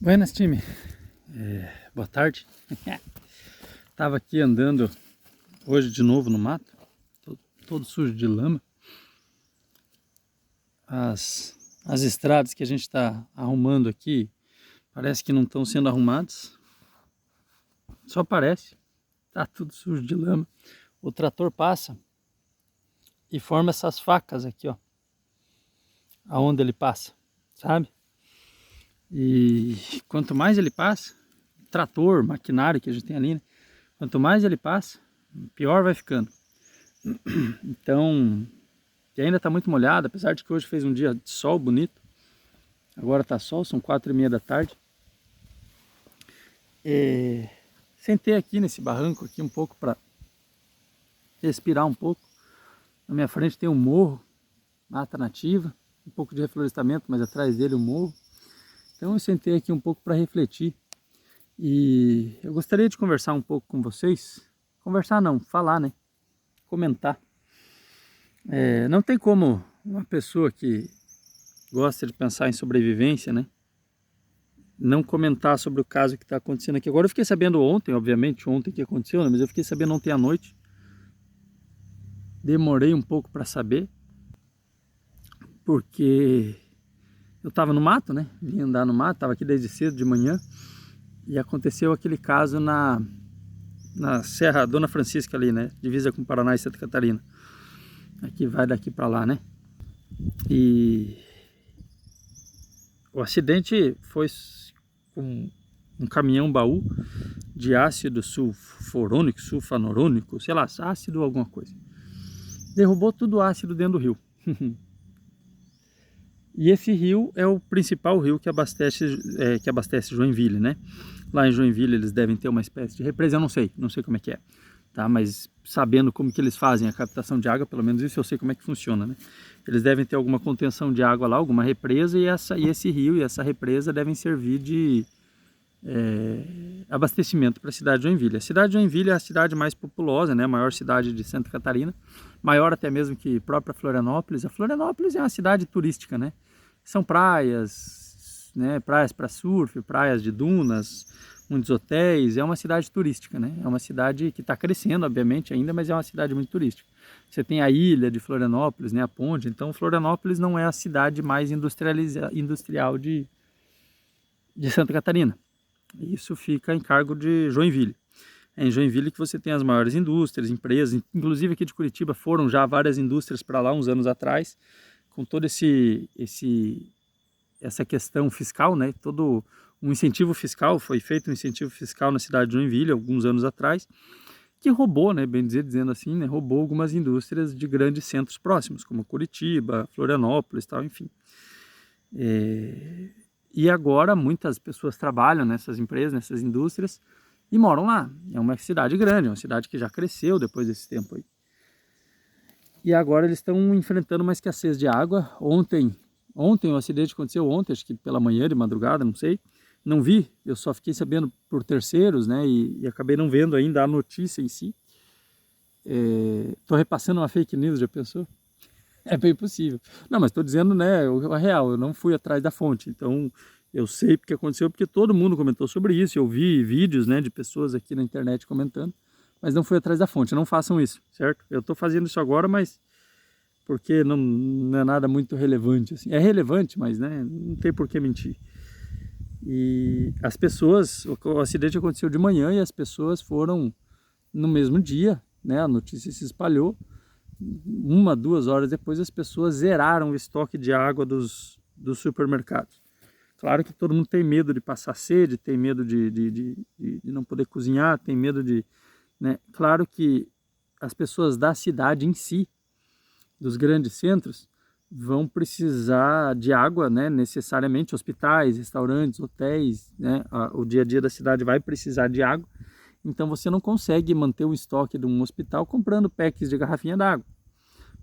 Buenas, time. Boa tarde. Tava aqui andando hoje de novo no mato, todo sujo de lama. As estradas que a gente está arrumando aqui parece que não estão sendo arrumadas. Só parece. Tá tudo sujo de lama. O trator passa e forma essas facas aqui, ó, aonde ele passa, sabe? E quanto mais ele passa, trator, maquinário que a gente tem ali, né? Quanto mais ele passa, pior vai ficando. Então, e ainda está muito molhado, apesar de que hoje fez um dia de sol bonito. Agora está sol, são 4h30 da tarde. Sentei aqui nesse barranco aqui um pouco para respirar um pouco. Na minha frente tem um morro, mata nativa, um pouco de reflorestamento, mas atrás dele um morro. Então eu sentei aqui um pouco para refletir. E eu gostaria de conversar um pouco com vocês. Conversar não, falar, né? Comentar. Não tem como uma pessoa que gosta de pensar em sobrevivência, né, não comentar sobre o caso que está acontecendo aqui. Agora eu fiquei sabendo ontem, obviamente, ontem que aconteceu, né, mas eu fiquei sabendo ontem à noite. Demorei um pouco para saber, porque eu estava no mato, né, vim andar no mato, estava aqui desde cedo de manhã, e aconteceu aquele caso na Serra Dona Francisca ali, né, divisa com Paraná e Santa Catarina. Aqui vai daqui para lá, né, e o acidente foi com um caminhão baú de ácido sulfurônico, sulfanurônico, sei lá, ácido alguma coisa. Derrubou tudo o ácido dentro do rio. E esse rio é o principal rio que abastece Joinville, né? Lá em Joinville eles devem ter uma espécie de represa, eu não sei como é que é, tá? Mas sabendo como que eles fazem a captação de água, pelo menos isso eu sei como é que funciona, né? Eles devem ter alguma contenção de água lá, alguma represa, e esse rio e essa represa devem servir de abastecimento para a cidade de Joinville. A cidade de Joinville é a cidade mais populosa, né? A maior cidade de Santa Catarina, maior até mesmo que a própria Florianópolis. A Florianópolis é uma cidade turística, né? São praias, né? Praias para surf, praias de dunas, muitos hotéis. É uma cidade turística, né? É uma cidade que está crescendo, obviamente, ainda, mas é uma cidade muito turística. Você tem a ilha de Florianópolis, né? A ponte. Então, Florianópolis não é a cidade mais industrial de Santa Catarina. Isso fica em cargo de Joinville. É em Joinville que você tem as maiores indústrias, empresas, inclusive aqui de Curitiba foram já várias indústrias para lá uns anos atrás, com todo essa questão fiscal, né? Todo um incentivo fiscal, foi feito um incentivo fiscal na cidade de Joinville alguns anos atrás, que roubou, né, bem dizer, dizendo assim, né, roubou algumas indústrias de grandes centros próximos, como Curitiba, Florianópolis, tal, enfim. E agora muitas pessoas trabalham nessas empresas, nessas indústrias e moram lá. É uma cidade grande, é uma cidade que já cresceu depois desse tempo aí. E agora eles estão enfrentando uma escassez de água. Ontem o acidente aconteceu ontem, acho que pela manhã, de madrugada, não sei. Não vi, eu só fiquei sabendo por terceiros, né? E acabei não vendo ainda a notícia em si. Estou repassando uma fake news, já pensou? É bem possível. Não, mas estou dizendo, né, a real, eu não fui atrás da fonte, então eu sei porque aconteceu, porque todo mundo comentou sobre isso, eu vi vídeos, né, de pessoas aqui na internet comentando, mas não fui atrás da fonte, não façam isso, certo? Eu estou fazendo isso agora, mas porque não é nada muito relevante, assim. É relevante, mas, né, não tem por que mentir. E as pessoas, o acidente aconteceu de manhã e as pessoas foram no mesmo dia, né, a notícia se espalhou. 1, 2 horas depois as pessoas zeraram o estoque de água dos supermercados. Claro que todo mundo tem medo de passar sede, tem medo de não poder cozinhar, tem medo de... né? Claro que as pessoas da cidade em si, dos grandes centros, vão precisar de água, né? Necessariamente, hospitais, restaurantes, hotéis, né? O dia a dia da cidade vai precisar de água. Então você não consegue manter o estoque de um hospital comprando packs de garrafinha d'água.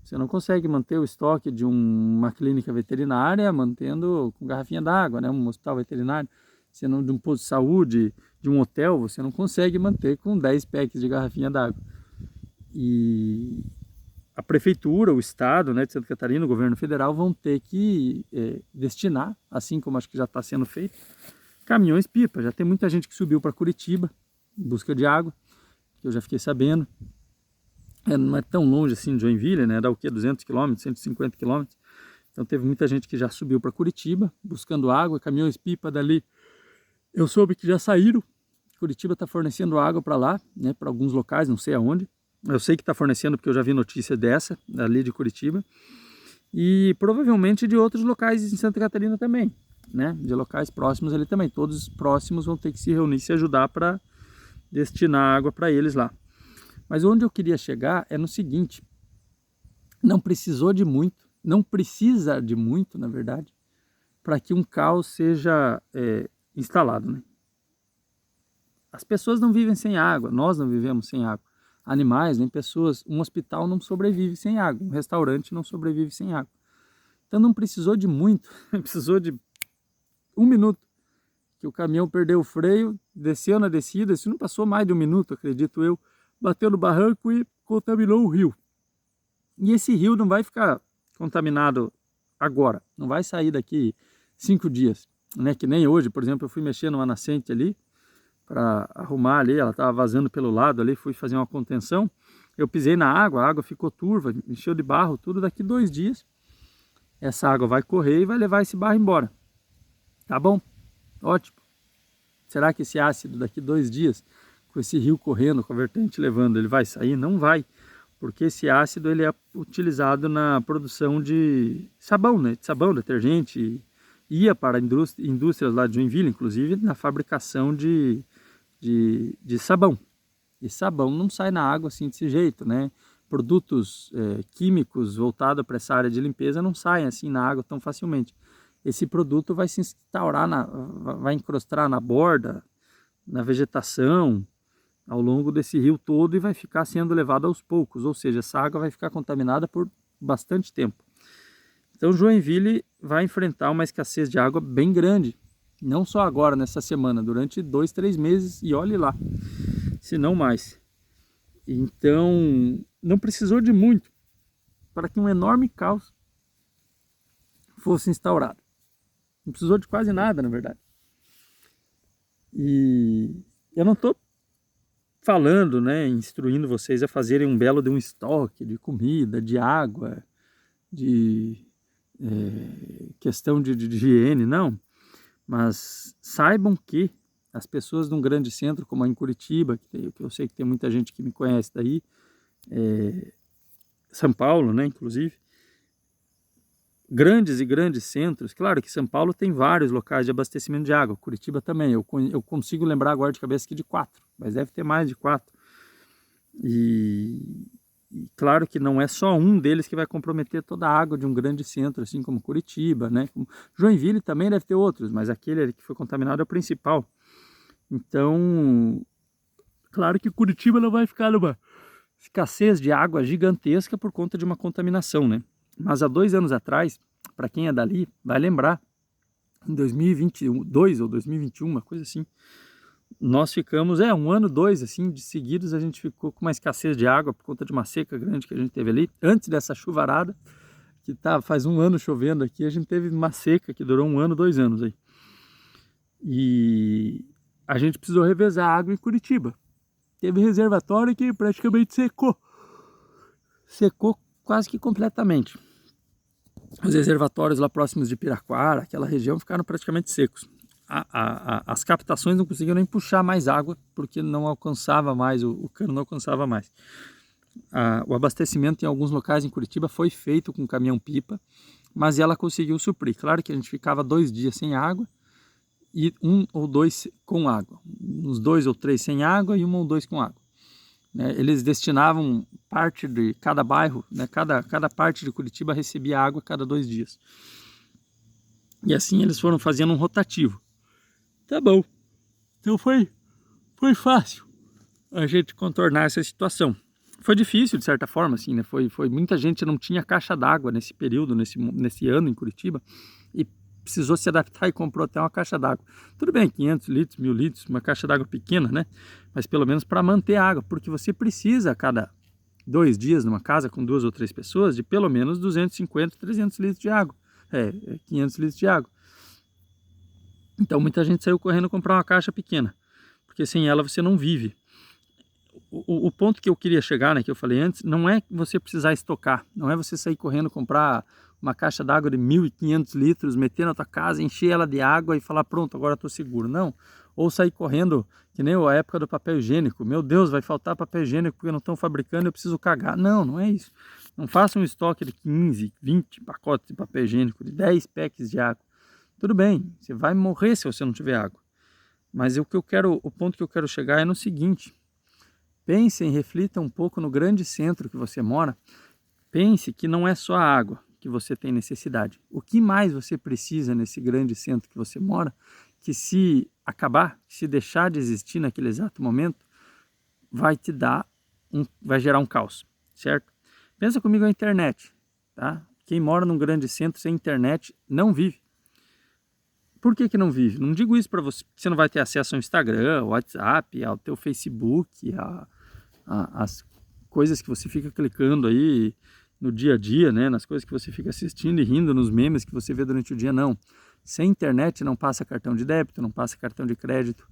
Você não consegue manter o estoque de uma clínica veterinária mantendo com garrafinha d'água, né? Um hospital veterinário. Você não, de um posto de saúde, de um hotel, você não consegue manter com 10 packs de garrafinha d'água. E a prefeitura, o estado, né, de Santa Catarina, o governo federal vão ter que destinar, assim como acho que já está sendo feito, caminhões-pipa. Já tem muita gente que subiu para Curitiba em busca de água, que eu já fiquei sabendo. Não é tão longe assim de Joinville, né? Dá o quê? 200 km, 150 km. Então teve muita gente que já subiu para Curitiba buscando água, caminhões-pipa dali. Eu soube que já saíram. Curitiba está fornecendo água para lá, né? Para alguns locais, não sei aonde. Eu sei que está fornecendo porque eu já vi notícia dessa, ali de Curitiba. E provavelmente de outros locais em Santa Catarina também, né? De locais próximos ali também. Todos próximos vão ter que se reunir e se ajudar para destinar água para eles lá. Mas onde eu queria chegar é no seguinte: não precisou de muito, não precisa de muito, na verdade, para que um caos seja instalado, né? As pessoas não vivem sem água, nós não vivemos sem água. Animais, nem pessoas, um hospital não sobrevive sem água, um restaurante não sobrevive sem água. Então não precisou de muito, precisou de 1 minuto, que o caminhão perdeu o freio, desceu na descida, isso não passou mais de 1 minuto, acredito eu, bateu no barranco e contaminou o rio. E esse rio não vai ficar contaminado agora, não vai sair daqui 5 dias, né? Que nem hoje, por exemplo, eu fui mexer numa nascente ali, para arrumar ali, ela estava vazando pelo lado ali, fui fazer uma contenção, eu pisei na água, a água ficou turva, encheu de barro, tudo. Daqui 2 dias, essa água vai correr e vai levar esse barro embora. Tá bom? Ótimo. Será que esse ácido daqui 2 dias, com esse rio correndo, com a vertente levando, ele vai sair? Não vai, porque esse ácido ele é utilizado na produção de sabão, né? De sabão, detergente, ia para indústrias lá de Joinville, inclusive, na fabricação de sabão. E sabão não sai na água assim desse jeito, né? Produtos químicos voltados para essa área de limpeza não saem assim na água tão facilmente. Esse produto vai se instaurar, vai encrostar na borda, na vegetação, ao longo desse rio todo e vai ficar sendo levado aos poucos. Ou seja, essa água vai ficar contaminada por bastante tempo. Então Joinville vai enfrentar uma escassez de água bem grande. Não só agora, nessa semana, durante 2, 3 meses, e olhe lá, se não mais. Então, não precisou de muito para que um enorme caos fosse instaurado. Não precisou de quase nada, na verdade. E eu não estou falando, né, instruindo vocês a fazerem um belo de um estoque de comida, de água, de questão de higiene, não. Mas saibam que as pessoas de um grande centro, como em Curitiba, que eu sei que tem muita gente que me conhece daí, São Paulo, né, inclusive, grandes centros, claro que São Paulo tem vários locais de abastecimento de água, Curitiba também, eu consigo lembrar agora de cabeça aqui de 4, mas deve ter mais de 4. E claro que não é só um deles que vai comprometer toda a água de um grande centro, assim como Curitiba, né? Como Joinville também deve ter outros, mas aquele que foi contaminado é o principal. Então, claro que Curitiba não vai ficar numa escassez de água gigantesca por conta de uma contaminação, né? Mas há 2 anos atrás, para quem é dali, vai lembrar, em 2022 ou 2021, uma coisa assim, nós ficamos, 1 ano, 2, assim, de seguidos, a gente ficou com uma escassez de água por conta de uma seca grande que a gente teve ali. Antes dessa chuvarada, que faz 1 ano chovendo aqui, a gente teve uma seca que durou 1 ano, 2 anos aí. E a gente precisou revezar a água em Curitiba. Teve reservatório que praticamente secou. Secou quase que completamente. Os reservatórios lá próximos de Piraquara, aquela região, ficaram praticamente secos. As captações não conseguiam nem puxar mais água, porque não alcançava mais, o cano não alcançava mais. O abastecimento em alguns locais em Curitiba foi feito com caminhão-pipa, mas ela conseguiu suprir. Claro que a gente ficava 2 dias sem água, e 1 ou 2 com água. Uns 2 ou 3 sem água e 1 ou 2 com água. Eles destinavam parte de cada bairro, né? Cada parte de Curitiba recebia água cada 2 dias. E assim eles foram fazendo um rotativo. Tá bom. Então foi fácil a gente contornar essa situação. Foi difícil, de certa forma, assim, né? Foi muita gente não tinha caixa d'água nesse período, nesse ano em Curitiba, e precisou se adaptar e comprou até uma caixa d'água. Tudo bem, 500 litros, 1000 litros, uma caixa d'água pequena, né? Mas pelo menos para manter a água, porque você precisa a cada 2 dias numa casa com 2 ou 3 pessoas de pelo menos 250, 300 litros de água. 500 litros de água. Então muita gente saiu correndo comprar uma caixa pequena, porque sem ela você não vive. O ponto que eu queria chegar, né, que eu falei antes, não é você precisar estocar, não é você sair correndo comprar uma caixa d'água de 1.500 litros, meter na tua casa, encher ela de água e falar, pronto, agora estou seguro. Não. Ou sair correndo, que nem a época do papel higiênico. Meu Deus, vai faltar papel higiênico porque não estão fabricando, eu preciso cagar. Não, não é isso. Não faça um estoque de 15, 20 pacotes de papel higiênico, de 10 packs de água. Tudo bem, você vai morrer se você não tiver água. Mas o ponto que eu quero chegar é no seguinte: pensem, reflita um pouco no grande centro que você mora. Pense que não é só a água que você tem necessidade. O que mais você precisa nesse grande centro que você mora, que se acabar, se deixar de existir naquele exato momento, vai gerar um caos, certo? Pensa comigo a internet, tá? Quem mora num grande centro sem internet não vive. Por que não vive? Não digo isso para você, porque você não vai ter acesso ao Instagram, ao WhatsApp, ao teu Facebook, as coisas que você fica clicando aí no dia a dia, né? Nas coisas que você fica assistindo e rindo, nos memes que você vê durante o dia, não. Sem internet não passa cartão de débito, não passa cartão de crédito.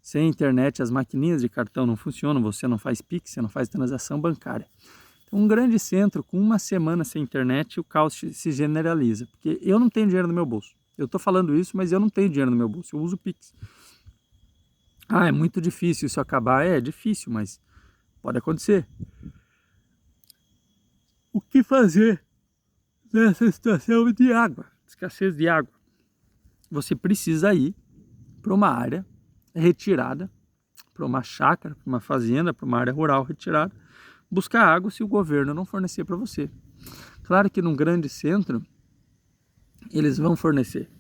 Sem internet as maquininhas de cartão não funcionam, você não faz Pix, você não faz transação bancária. Então, um grande centro, com uma semana sem internet, o caos se generaliza. Porque eu não tenho dinheiro no meu bolso. Eu estou falando isso, mas eu não tenho dinheiro no meu bolso, eu uso Pix. Ah, é muito difícil isso acabar. É difícil, mas pode acontecer. O que fazer nessa situação de água, escassez de água? Você precisa ir para uma área retirada, para uma chácara, para uma fazenda, para uma área rural retirada, buscar água se o governo não fornecer para você. Claro que num grande centro, eles vão fornecer,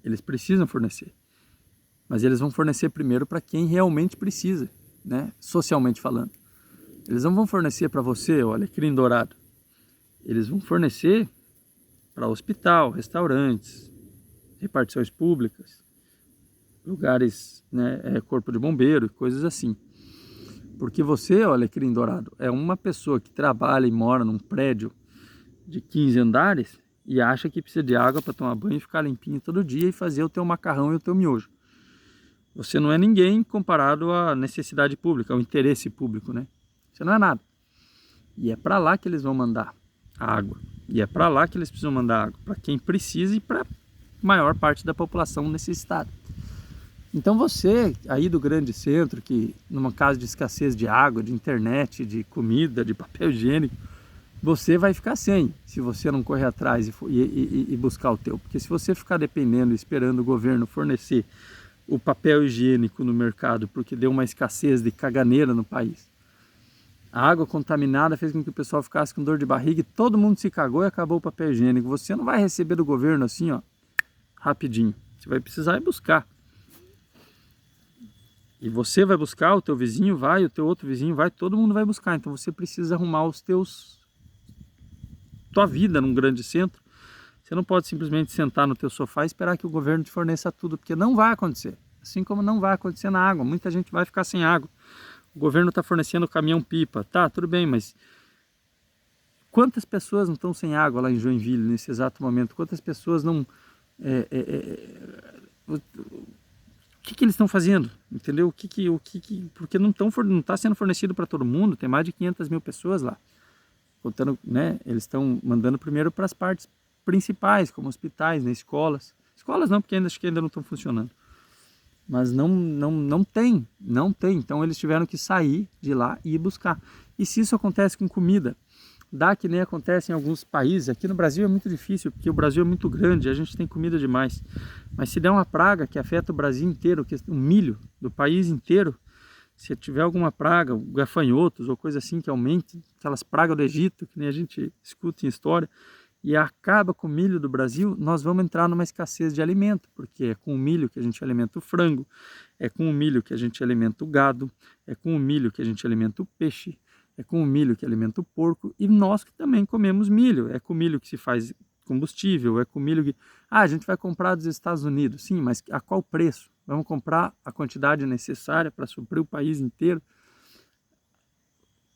eles precisam fornecer, mas eles vão fornecer primeiro para quem realmente precisa, né? Socialmente falando. Eles não vão fornecer para você, o alecrim dourado. Eles vão fornecer para hospital, restaurantes, repartições públicas, lugares, né, corpo de bombeiro, coisas assim. Porque você, o alecrim dourado, é uma pessoa que trabalha e mora num prédio de 15 andares e acha que precisa de água para tomar banho e ficar limpinho todo dia e fazer o teu macarrão e o teu miojo. Você não é ninguém comparado à necessidade pública, ao interesse público, né? Você não é nada. E é para lá que eles vão mandar a água. E é para lá que eles precisam mandar água, para quem precisa e para a maior parte da população necessitada. Então você, aí do grande centro, que numa caso de escassez de água, de internet, de comida, de papel higiênico, você vai ficar sem, se você não correr atrás e buscar o teu. Porque se você ficar dependendo, esperando o governo fornecer o papel higiênico no mercado, porque deu uma escassez de caganeira no país, a água contaminada fez com que o pessoal ficasse com dor de barriga e todo mundo se cagou e acabou o papel higiênico. Você não vai receber do governo assim, ó, rapidinho. Você vai precisar ir buscar. E você vai buscar, o teu vizinho vai, o teu outro vizinho vai, todo mundo vai buscar. Então você precisa arrumar tua vida num grande centro. Você não pode simplesmente sentar no teu sofá e esperar que o governo te forneça tudo, porque não vai acontecer. Assim como não vai acontecer na água. Muita gente vai ficar sem água. O governo está fornecendo caminhão-pipa. Tá, tudo bem, mas quantas pessoas não estão sem água lá em Joinville nesse exato momento? Quantas pessoas não... O que eles estão fazendo? Entendeu? Porque não está sendo fornecido para todo mundo. Tem mais de 500 mil pessoas lá. Contando, né? Eles estão mandando primeiro para as partes principais, como hospitais, né, escolas. Escolas não, porque acho que ainda não estão funcionando. Mas não tem. Então eles tiveram que sair de lá e ir buscar. E se isso acontece com comida, dá que nem acontece em alguns países. Aqui no Brasil é muito difícil, porque o Brasil é muito grande, a gente tem comida demais. Mas se der uma praga que afeta o Brasil inteiro, o milho do país inteiro, se tiver alguma praga, gafanhotos ou coisa assim que aumente, aquelas pragas do Egito, que nem a gente escuta em história, e acaba com o milho do Brasil, nós vamos entrar numa escassez de alimento, porque é com o milho que a gente alimenta o frango, é com o milho que a gente alimenta o gado, é com o milho que a gente alimenta o peixe, é com o milho que alimenta o porco, e nós que também comemos milho, é com o milho que se faz combustível, é com o milho que... Ah, a gente vai comprar dos Estados Unidos, sim, mas a qual preço? Vamos comprar a quantidade necessária para suprir o país inteiro?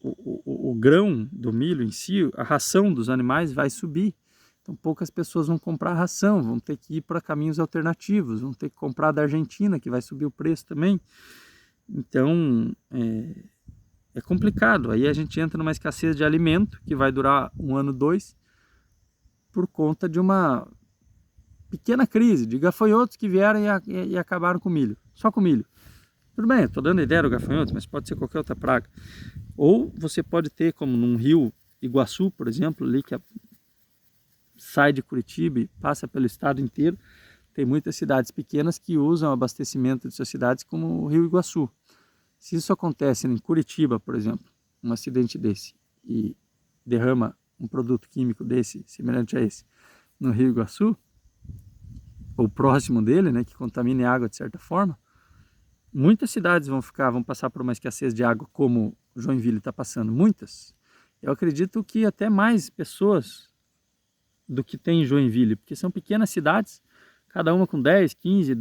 O grão do milho em si, a ração dos animais vai subir. Então poucas pessoas vão comprar ração, vão ter que ir para caminhos alternativos, vão ter que comprar da Argentina, que vai subir o preço também. Então é complicado. Aí a gente entra numa escassez de alimento que vai durar 1 ano, 2, por conta de uma pequena crise de gafanhotos que vieram e acabaram com o milho, só com o milho. Tudo bem, estou dando ideia do gafanhotos, mas pode ser qualquer outra praga. Ou você pode ter, como num rio Iguaçu, por exemplo, ali que sai de Curitiba e passa pelo estado inteiro, tem muitas cidades pequenas que usam o abastecimento de suas cidades como o rio Iguaçu. Se isso acontece em Curitiba, por exemplo, um acidente desse, e derrama um produto químico desse, semelhante a esse, no rio Iguaçu, ou próximo dele, né, que contamine a água de certa forma, muitas cidades vão passar por uma escassez de água como Joinville está passando, muitas. Eu acredito que até mais pessoas do que tem em Joinville, porque são pequenas cidades, cada uma com 15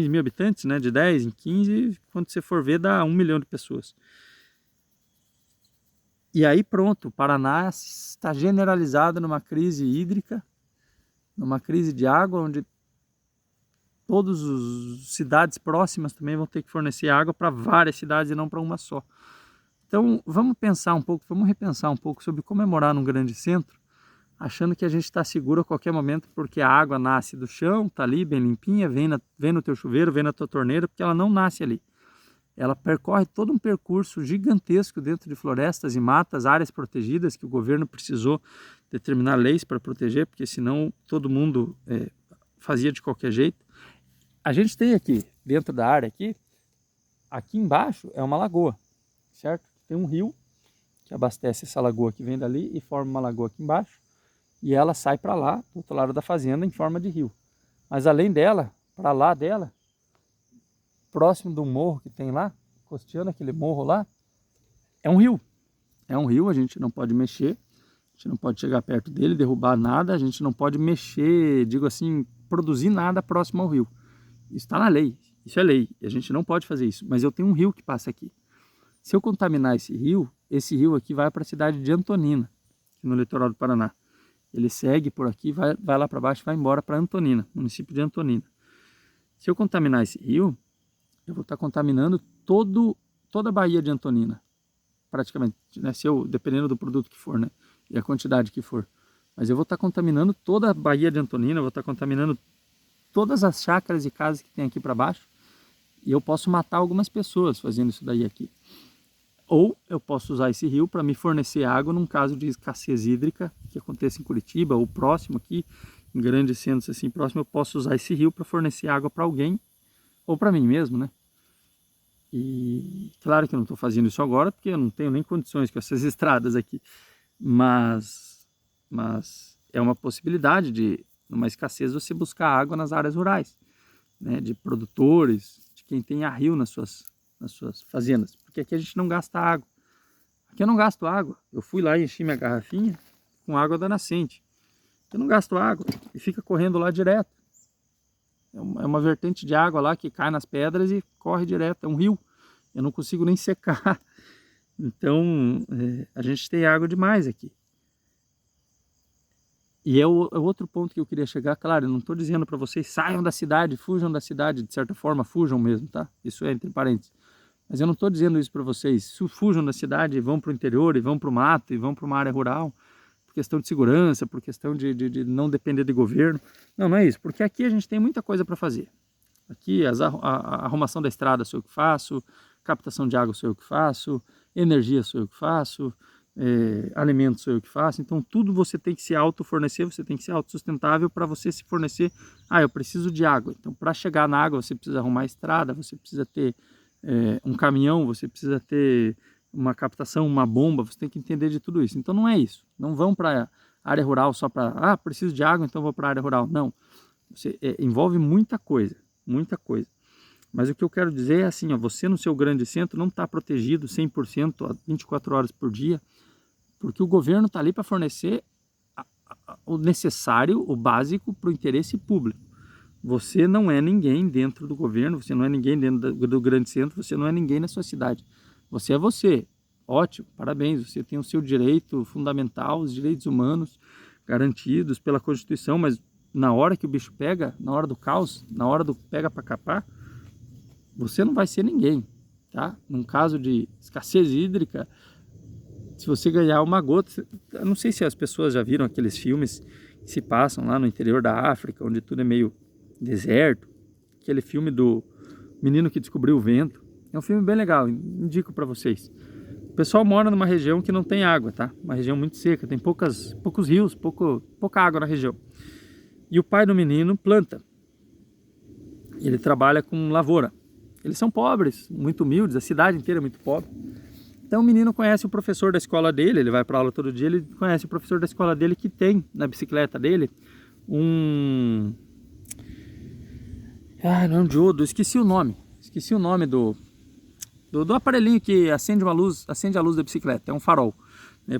mil habitantes, né? De 10 em 15, quando você for ver, dá 1 milhão de pessoas. E aí pronto, o Paraná está generalizado numa crise hídrica, numa crise de água, onde todas as cidades próximas também vão ter que fornecer água para várias cidades e não para uma só. Então vamos pensar um pouco, vamos repensar um pouco sobre como é morar num grande centro, achando que a gente está seguro a qualquer momento porque a água nasce do chão, está ali bem limpinha, vem no teu chuveiro, vem na tua torneira, porque ela não nasce ali. Ela percorre todo um percurso gigantesco dentro de florestas e matas, áreas protegidas, que o governo precisou determinar leis para proteger, porque senão todo mundo fazia de qualquer jeito. A gente tem aqui, dentro da área aqui embaixo é uma lagoa, certo? Tem um rio que abastece essa lagoa que vem dali e forma uma lagoa aqui embaixo, e ela sai para lá, do outro lado da fazenda, em forma de rio. Mas além dela, para lá dela, próximo do morro que tem lá, costeando aquele morro lá, é um rio. É um rio, a gente não pode mexer, a gente não pode chegar perto dele, derrubar nada, a gente não pode mexer, digo assim, produzir nada próximo ao rio. Isso está na lei, isso é lei, e a gente não pode fazer isso. Mas eu tenho um rio que passa aqui. Se eu contaminar esse rio aqui vai para a cidade de Antonina, no litoral do Paraná. Ele segue por aqui, vai lá para baixo, vai embora para Antonina, município de Antonina. Se eu contaminar esse rio, eu vou estar contaminando toda a Baía de Antonina, praticamente, né? Dependendo do produto que for, né? E a quantidade que for. Mas eu vou estar contaminando toda a Baía de Antonina, eu vou estar contaminando todas as chácaras e casas que tem aqui para baixo, e eu posso matar algumas pessoas fazendo isso daí aqui. Ou eu posso usar esse rio para me fornecer água num caso de escassez hídrica, que aconteça em Curitiba ou próximo aqui, em grandes centros assim próximo, eu posso usar esse rio para fornecer água para alguém, ou para mim mesmo, né? E claro que eu não estou fazendo isso agora, porque eu não tenho nem condições com essas estradas aqui, mas é uma possibilidade de, numa escassez, você buscar água nas áreas rurais, né? De produtores, de quem tem rio nas suas fazendas, porque aqui a gente não gasta água. Aqui eu não gasto água. Eu fui lá e enchi minha garrafinha com água da nascente. Eu não gasto água e fica correndo lá direto. É uma vertente de água lá que cai nas pedras e corre direto. É um rio. Eu não consigo nem secar. Então a gente tem água demais aqui. E é o outro ponto que eu queria chegar. Claro, eu não estou dizendo para vocês saiam da cidade, fujam da cidade, de certa forma, fujam mesmo, tá? Isso é entre parênteses. Mas eu não estou dizendo isso para vocês, fujam da cidade e vão para o interior, e vão para o mato, e vão para uma área rural, por questão de segurança, por questão de não depender de governo. Não, não é isso, porque aqui a gente tem muita coisa para fazer. Aqui a arrumação da estrada sou eu que faço, captação de água sou eu que faço, energia sou eu que faço, alimentos sou eu que faço. Então tudo você tem que se autofornecer, você tem que ser autossustentável para você se fornecer. Eu preciso de água. Então para chegar na água você precisa arrumar a estrada, você precisa ter um caminhão, você precisa ter uma captação, uma bomba, você tem que entender de tudo isso. Então não é isso. Não vão para a área rural só para, preciso de água, então vou para a área rural. Não. Envolve muita coisa, muita coisa. Mas o que eu quero dizer é assim, você no seu grande centro não está protegido 100% a 24 horas por dia, porque o governo está ali para fornecer o necessário, o básico para o interesse público. Você não é ninguém dentro do governo, você não é ninguém dentro do grande centro, você não é ninguém na sua cidade. Você é você. Ótimo, parabéns, você tem o seu direito fundamental, os direitos humanos, garantidos pela Constituição, mas na hora que o bicho pega, na hora do caos, na hora do pega para capar, você não vai ser ninguém, tá? Num caso de escassez hídrica, se você ganhar uma gota, eu não sei se as pessoas já viram aqueles filmes que se passam lá no interior da África, onde tudo é meio deserto, aquele filme do Menino que Descobriu o Vento, é um filme bem legal, indico para vocês. O pessoal mora numa região que não tem água, tá? Uma região muito seca, tem poucos rios, pouca água na região. E o pai do menino planta. Ele trabalha com lavoura. Eles são pobres, muito humildes, a cidade inteira é muito pobre. Então o menino conhece o professor da escola dele, ele vai para aula todo dia, ele conhece o professor da escola dele que tem na bicicleta dele não é um diodo, esqueci o nome do aparelhinho que acende a luz da bicicleta, é um farol.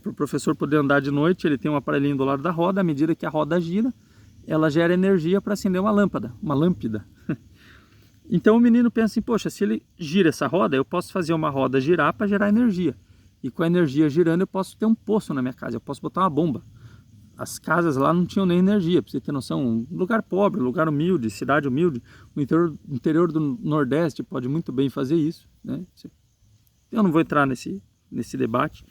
Para o professor poder andar de noite, ele tem um aparelhinho do lado da roda, à medida que a roda gira, ela gera energia para acender uma lâmpada. Então o menino pensa assim, poxa, se ele gira essa roda, eu posso fazer uma roda girar para gerar energia. E com a energia girando eu posso ter um poço na minha casa, eu posso botar uma bomba. As casas lá não tinham nem energia, para você ter noção, um lugar pobre, lugar humilde, cidade humilde. O interior do Nordeste pode muito bem fazer isso, né? Eu não vou entrar nesse debate,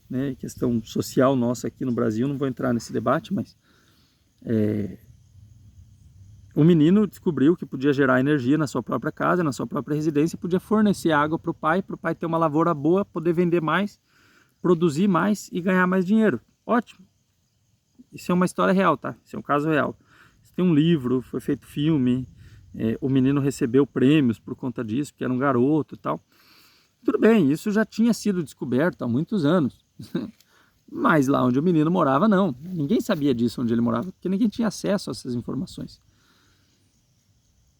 né? Questão social nossa aqui no Brasil, não vou entrar nesse debate, mas o menino descobriu que podia gerar energia na sua própria casa, na sua própria residência, podia fornecer água para o pai ter uma lavoura boa, poder vender mais, produzir mais e ganhar mais dinheiro. Ótimo! Isso é uma história real, tá? Isso é um caso real. Isso tem um livro, foi feito filme, o menino recebeu prêmios por conta disso, porque era um garoto e tal. Tudo bem, isso já tinha sido descoberto há muitos anos. Mas lá onde o menino morava, não. Ninguém sabia disso onde ele morava, porque ninguém tinha acesso a essas informações.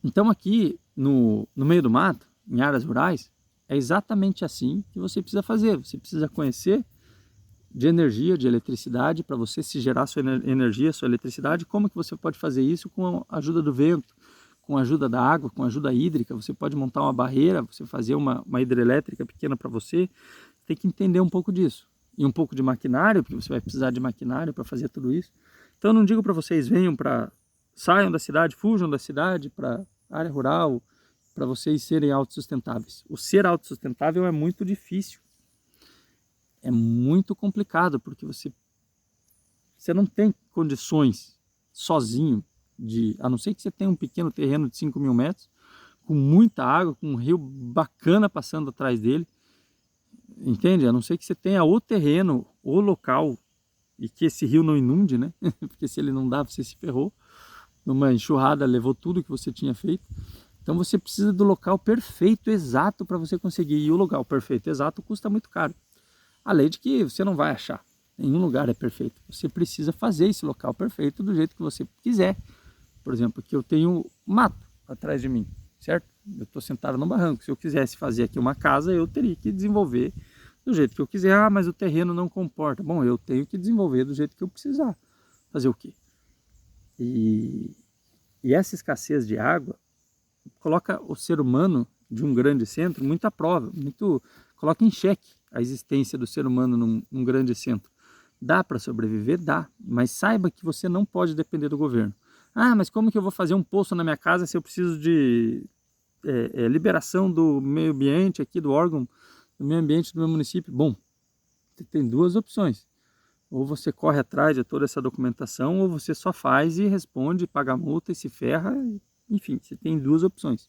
Então aqui, no meio do mato, em áreas rurais, é exatamente assim que você precisa fazer. Você precisa conhecer de energia, de eletricidade, para você se gerar sua energia, sua eletricidade. Como que você pode fazer isso? Com a ajuda do vento, com a ajuda da água, com a ajuda hídrica. Você pode montar uma barreira, você fazer uma hidrelétrica pequena para você. Tem que entender um pouco disso. E um pouco de maquinário, porque você vai precisar de maquinário para fazer tudo isso. Então eu não digo para vocês, saiam da cidade, fujam da cidade para área rural, para vocês serem autossustentáveis. O ser autossustentável é muito difícil. É muito complicado, porque você não tem condições sozinho, a não ser que você tenha um pequeno terreno de 5.000 metros, com muita água, com um rio bacana passando atrás dele, entende? A não ser que você tenha o terreno, o local, e que esse rio não inunde, né? Porque se ele não dá, você se ferrou. Numa enxurrada, levou tudo que você tinha feito. Então você precisa do local perfeito, exato, para você conseguir. E o local perfeito, exato, custa muito caro. Além de que você não vai achar. Nenhum lugar é perfeito. Você precisa fazer esse local perfeito do jeito que você quiser. Por exemplo, aqui eu tenho mato atrás de mim, certo? Eu estou sentado no barranco. Se eu quisesse fazer aqui uma casa, eu teria que desenvolver do jeito que eu quiser. Ah, mas o terreno não comporta. Bom, eu tenho que desenvolver do jeito que eu precisar. Fazer o quê? E essa escassez de água coloca o ser humano de um grande centro muito à prova, coloca em xeque a existência do ser humano num grande centro. Dá para sobreviver? Dá, mas saiba que você não pode depender do governo. Ah, mas como que eu vou fazer um poço na minha casa se eu preciso de liberação do meio ambiente aqui, do órgão do meio ambiente do meu município? Bom, você tem duas opções. Ou você corre atrás de toda essa documentação, ou você só faz e responde, paga a multa e se ferra. Enfim, você tem duas opções,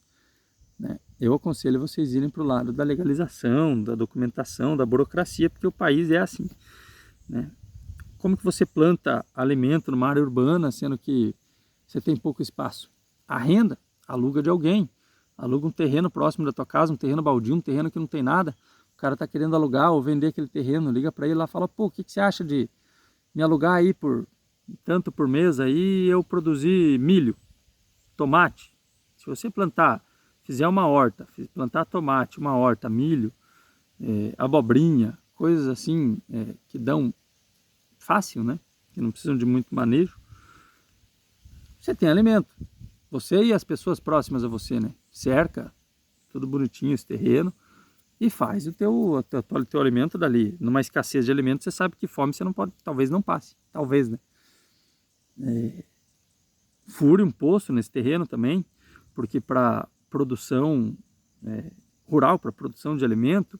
né? Eu aconselho vocês irem para o lado da legalização, da documentação, da burocracia, porque o país é assim, né? Como que você planta alimento numa área urbana, sendo que você tem pouco espaço? Arrenda, aluga de alguém, aluga um terreno próximo da tua casa, um terreno baldio, um terreno que não tem nada. O cara está querendo alugar ou vender aquele terreno, liga para ele lá, fala, pô, o que você acha de me alugar aí por tanto por mês aí eu produzir milho, tomate? Se você fizer uma horta, plantar tomate, uma horta, milho, abobrinha, coisas assim que dão fácil, né? Que não precisam de muito manejo, você tem alimento. Você e as pessoas próximas a você, né? Cerca, tudo bonitinho esse terreno, e faz o teu alimento dali. Numa escassez de alimento, você sabe que fome você não pode, talvez não passe, talvez, né? fure um poço nesse terreno também, porque para produção rural, para produção de alimento,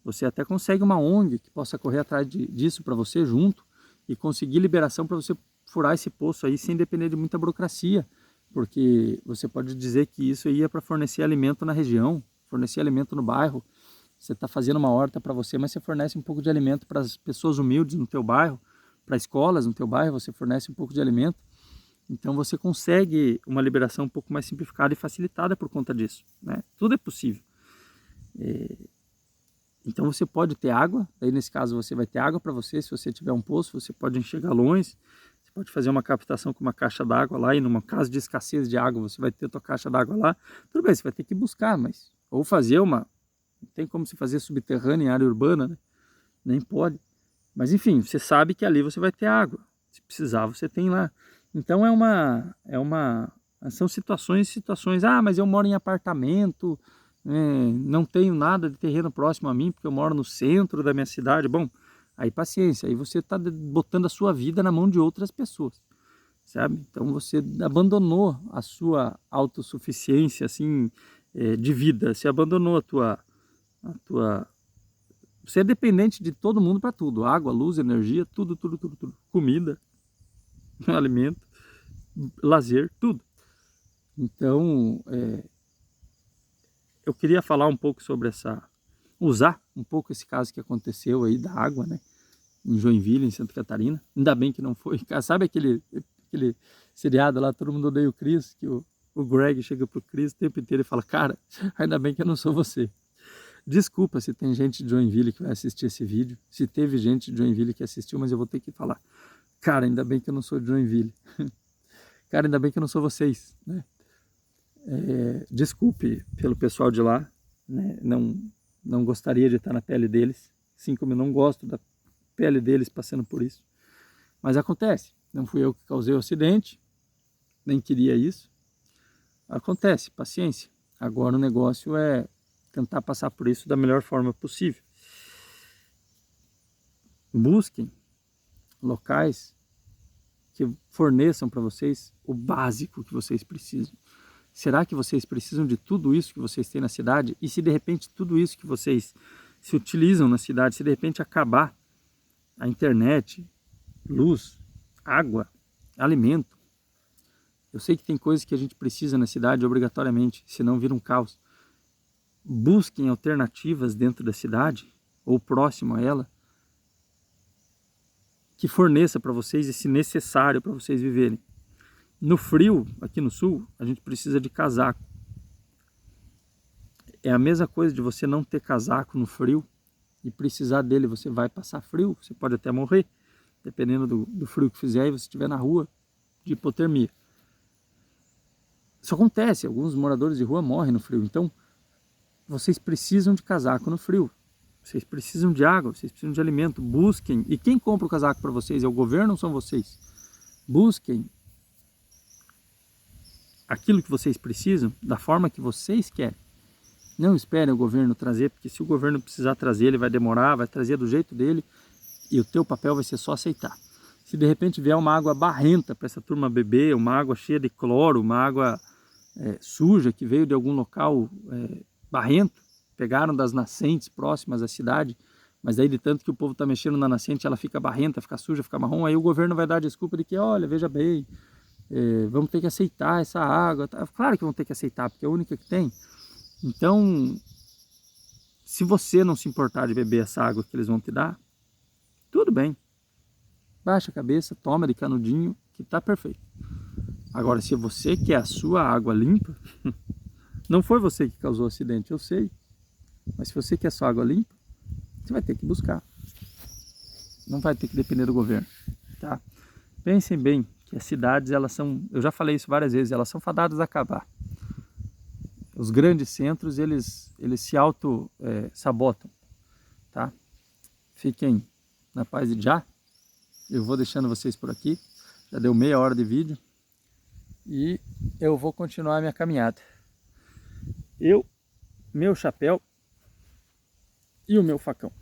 você até consegue uma ONG que possa correr atrás disso para você junto e conseguir liberação para você furar esse poço aí sem depender de muita burocracia, porque você pode dizer que isso aí é para fornecer alimento na região, fornecer alimento no bairro. Você está fazendo uma horta para você, mas você fornece um pouco de alimento para as pessoas humildes no teu bairro, para escolas no teu bairro, você fornece um pouco de alimento. Então você consegue uma liberação um pouco mais simplificada e facilitada por conta disso, né? Tudo é possível. Então você pode ter água, aí nesse caso você vai ter água para você, se você tiver um poço, você pode encher galões, você pode fazer uma captação com uma caixa d'água lá, e numa caso de escassez de água, você vai ter a tua caixa d'água lá. Tudo bem, você vai ter que buscar, mas ou fazer uma, não tem como se fazer subterrânea em área urbana, né? Nem pode. Mas enfim, você sabe que ali você vai ter água, se precisar você tem lá. Então são situações, mas eu moro em apartamento, não tenho nada de terreno próximo a mim, porque eu moro no centro da minha cidade. Bom, aí paciência, aí você está botando a sua vida na mão de outras pessoas, sabe? Então você abandonou a sua autossuficiência, assim, de vida, você abandonou a tua... Você é dependente de todo mundo para tudo, água, luz, energia, tudo, comida, alimento, lazer, tudo. Então, eu queria falar um pouco sobre usar um pouco esse caso que aconteceu aí da água, né, em Joinville, em Santa Catarina. Ainda bem que não foi, sabe aquele seriado lá, Todo Mundo Odeia o Chris, que o Greg chega pro Chris o tempo inteiro e fala, cara, ainda bem que eu não sou você. Desculpa se tem gente de Joinville que vai assistir esse vídeo, se teve gente de Joinville que assistiu, mas eu vou ter que falar, cara, ainda bem que eu não sou de Joinville. Cara, ainda bem que eu não sou vocês, né? Desculpe pelo pessoal de lá, né? Não gostaria de estar na pele deles, assim como eu não gosto da pele deles passando por isso. Mas acontece, não fui eu que causei o acidente, nem queria isso. Acontece, paciência. Agora o negócio é tentar passar por isso da melhor forma possível. Busquem locais que forneçam para vocês o básico que vocês precisam. Será que vocês precisam de tudo isso que vocês têm na cidade? E se de repente tudo isso que vocês se utilizam na cidade, se de repente acabar a internet, luz, água, alimento? Eu sei que tem coisas que a gente precisa na cidade obrigatoriamente, senão vira um caos. Busquem alternativas dentro da cidade ou próximo a ela que forneça para vocês esse necessário para vocês viverem. No frio, aqui no sul, a gente precisa de casaco. É a mesma coisa de você não ter casaco no frio e precisar dele, você vai passar frio, você pode até morrer, dependendo do frio que fizer e você estiver na rua, de hipotermia. Isso acontece, alguns moradores de rua morrem no frio, então vocês precisam de casaco no frio, vocês precisam de água, vocês precisam de alimento, busquem. E quem compra o casaco para vocês é o governo ou são vocês? Busquem aquilo que vocês precisam da forma que vocês querem. Não esperem o governo trazer, porque se o governo precisar trazer, ele vai demorar, vai trazer do jeito dele e o teu papel vai ser só aceitar. Se de repente vier uma água barrenta para essa turma beber, uma água cheia de cloro, uma água suja que veio de algum local barrento, pegaram das nascentes próximas à cidade, mas aí de tanto que o povo está mexendo na nascente, ela fica barrenta, fica suja, fica marrom, aí o governo vai dar a desculpa de que, olha, veja bem, vamos ter que aceitar essa água. Claro que vão ter que aceitar, porque é a única que tem. Então, se você não se importar de beber essa água que eles vão te dar, tudo bem. Baixa a cabeça, toma de canudinho, que tá perfeito. Agora, se você quer a sua água limpa, não foi você que causou o acidente, eu sei. Mas se você quer a sua água limpa, você vai ter que buscar. Não vai ter que depender do governo, tá? Pensem bem que as cidades, elas são, eu já falei isso várias vezes, elas são fadadas a acabar. Os grandes centros, eles se auto-sabotam, tá? Fiquem na paz de já. Eu vou deixando vocês por aqui. Já deu meia hora de vídeo. E eu vou continuar a minha caminhada. Meu chapéu e o meu facão.